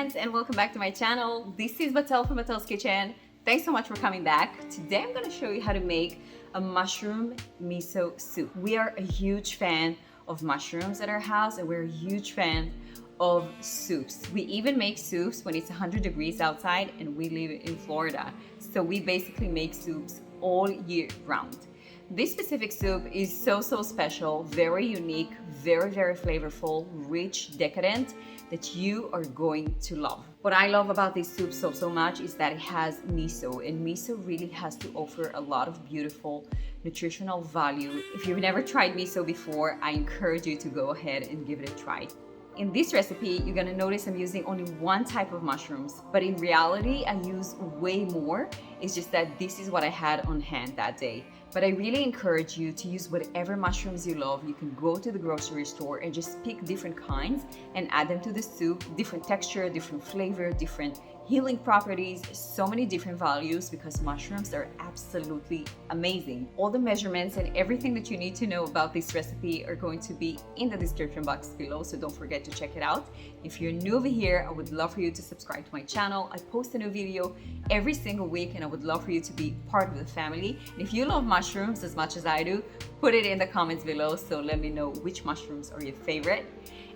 friends, and welcome back to my channel. This is Batel from Batel's Kitchen. Thanks so much for coming back. Today I'm going to show you how to make a mushroom miso soup. We are a huge fan of mushrooms at our house, and we're a huge fan of soups. We even make soups when it's 100 degrees outside, and we live in Florida. So we basically make soups all year round. This specific soup is so special, very unique, very flavorful, rich, decadent, that you are going to love. What I love about this soup so much is that it has miso, and miso really has to offer a lot of beautiful nutritional value. If you've never tried miso before, I encourage you to go ahead and give it a try. In this recipe, you're gonna notice I'm using only one type of mushrooms, but in reality, I use way more. It's just that this is what I had on hand that day. But I really encourage you to use whatever mushrooms you love. You can go to the grocery store and just pick different kinds and add them to the soup. Different texture, different flavor, different healing properties, so many different values, because mushrooms are absolutely amazing. All the measurements and everything that you need to know about this recipe are going to be in the description box below, so don't forget to check it out. If you're new over here, I would love for you to subscribe to my channel. I post a new video every single week, and I would love for you to be part of the family. And if you love mushrooms as much as I do, put it in the comments below, so let me know which mushrooms are your favorite.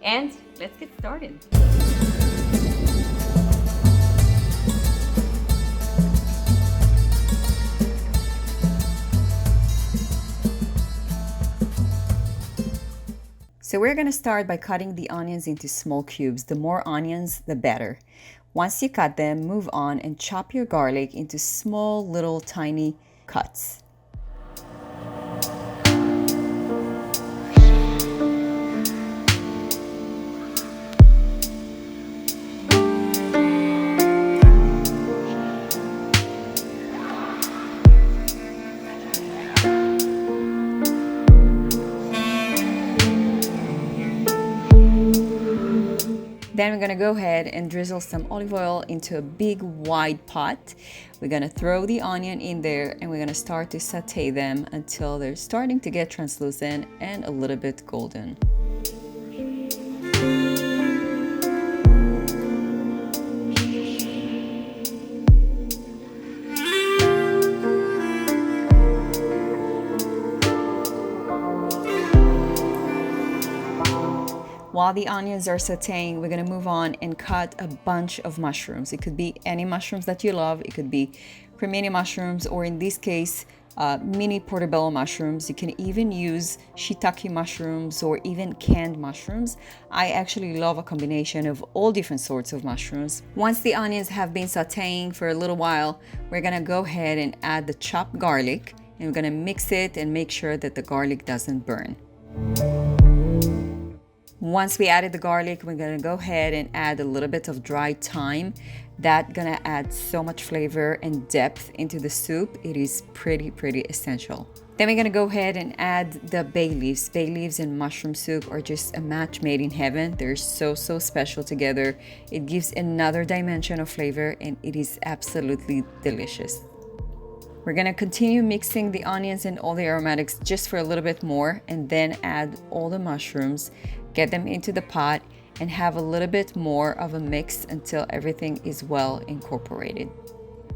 And let's get started. So we're going to start by cutting the onions into small cubes. The more onions, the better. Once you cut them, move on and chop your garlic into small, little, tiny cuts. Then we're gonna go ahead and drizzle some olive oil into a big wide pot. We're gonna throw the onion in there, and we're gonna start to saute them until they're starting to get translucent and a little bit golden. While the onions are sauteing, we're gonna move on and cut a bunch of mushrooms. It could be any mushrooms that you love. It could be cremini mushrooms, or in this case, mini portobello mushrooms. You can even use shiitake mushrooms or even canned mushrooms. I actually love a combination of all different sorts of mushrooms. Once the onions have been sauteing for a little while, we're gonna go ahead and add the chopped garlic, and we're gonna mix it and make sure that the garlic doesn't burn. Once we added the garlic, we're gonna go ahead and add a little bit of dried thyme. That's gonna add so much flavor and depth into the soup. It is pretty essential. Then we're gonna go ahead and add the bay leaves. Bay leaves and mushroom soup are just a match made in heaven. They're so special together. It gives another dimension of flavor, and it is absolutely delicious. We're gonna continue mixing the onions and all the aromatics just for a little bit more, and then add all the mushrooms, get them into the pot, and have a little bit more of a mix until everything is well incorporated.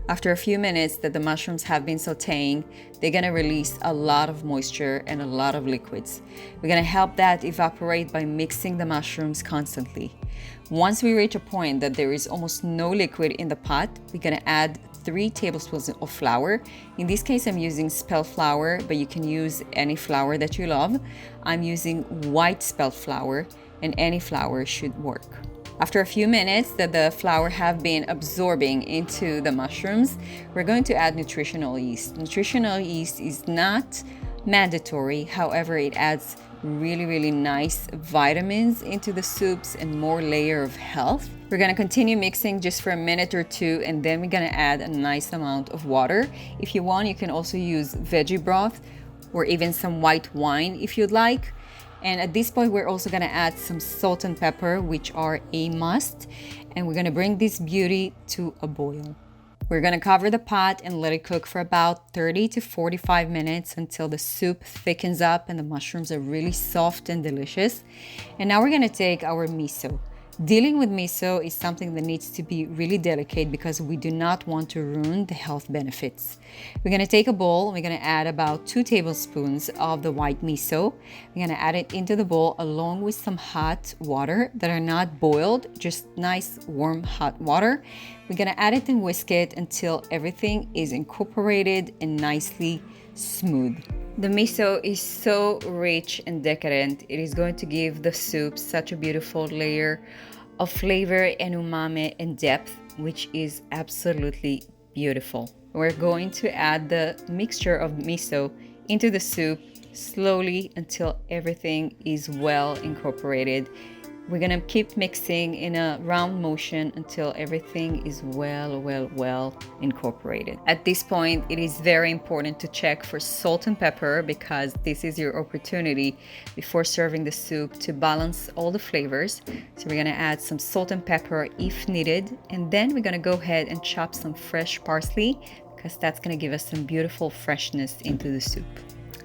After a few minutes that the mushrooms have been sauteing, they're gonna release a lot of moisture and a lot of liquids. We're gonna help that evaporate by mixing the mushrooms constantly. Once we reach a point that there is almost no liquid in the pot, we're gonna add 3 tablespoons of flour. In this case, I'm using spelt flour, but you can use any flour that you love. I'm using white spelt flour, and any flour should work. After a few minutes that the flour have been absorbing into the mushrooms, we're going to add nutritional yeast. Nutritional yeast is not mandatory, however, it adds really nice vitamins into the soups and more layer of health. We're gonna continue mixing just for a minute or two, and then we're gonna add a nice amount of water. If you want, you can also use veggie broth or even some white wine if you'd like. And at this point, we're also gonna add some salt and pepper, which are a must. And we're gonna bring this beauty to a boil. We're gonna cover the pot and let it cook for about 30 to 45 minutes until the soup thickens up and the mushrooms are really soft and delicious. And now we're gonna take our miso. Dealing with miso is something that needs to be really delicate because we do not want to ruin the health benefits. We're gonna take a bowl, we're gonna add about 2 tablespoons of the white miso. We're gonna add it into the bowl along with some hot water that are not boiled, just nice warm hot water. We're gonna add it and whisk it until everything is incorporated and nicely smooth. The miso is so rich and decadent. It is going to give the soup such a beautiful layer of flavor and umami and depth, which is absolutely beautiful. We're going to add the mixture of miso into the soup slowly until everything is well incorporated. We're gonna keep mixing in a round motion until everything is well incorporated. At this point, it is very important to check for salt and pepper because this is your opportunity before serving the soup to balance all the flavors. So we're gonna add some salt and pepper if needed, and then we're gonna go ahead and chop some fresh parsley because that's gonna give us some beautiful freshness into the soup.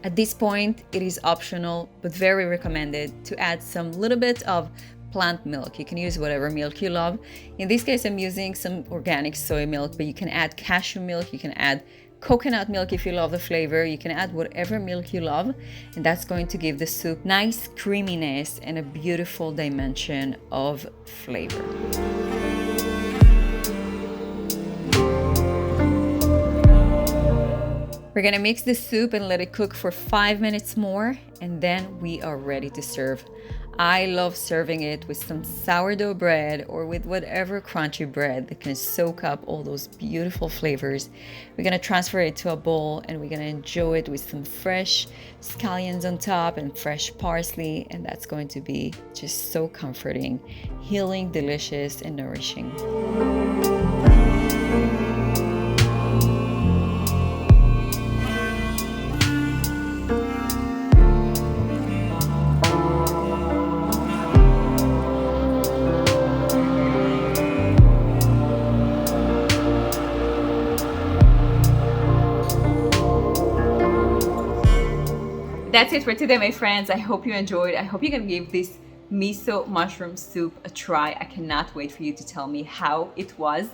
At this point, it is optional, but very recommended to add some little bit of plant milk. You can use whatever milk you love. In this case, I'm using some organic soy milk, but you can add cashew milk, you can add coconut milk if you love the flavor. You can add whatever milk you love, and that's going to give the soup nice creaminess and a beautiful dimension of flavor. We're gonna mix the soup and let it cook for 5 minutes more, and then we are ready to serve. I love serving it with some sourdough bread or with whatever crunchy bread that can soak up all those beautiful flavors. We're gonna transfer it to a bowl and we're gonna enjoy it with some fresh scallions on top and fresh parsley, and that's going to be just so comforting, healing, delicious, and nourishing. That's it for today, my friends. I hope you enjoyed. I hope you can give this miso mushroom soup a try. I cannot wait for you to tell me how it was.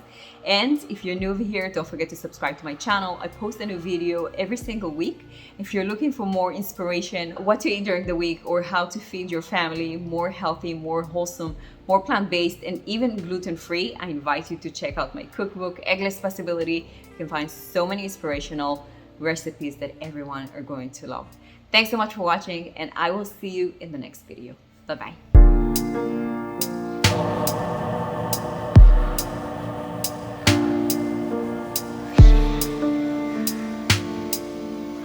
And if you're new over here, don't forget to subscribe to my channel. I post a new video every single week. If you're looking for more inspiration, what to eat during the week or how to feed your family more healthy, more wholesome, more plant-based, and even gluten-free, I invite you to check out my cookbook, Eggless Possibility. You can find so many inspirational recipes that everyone are going to love. Thanks so much for watching, and I will see you in the next video. Bye-bye.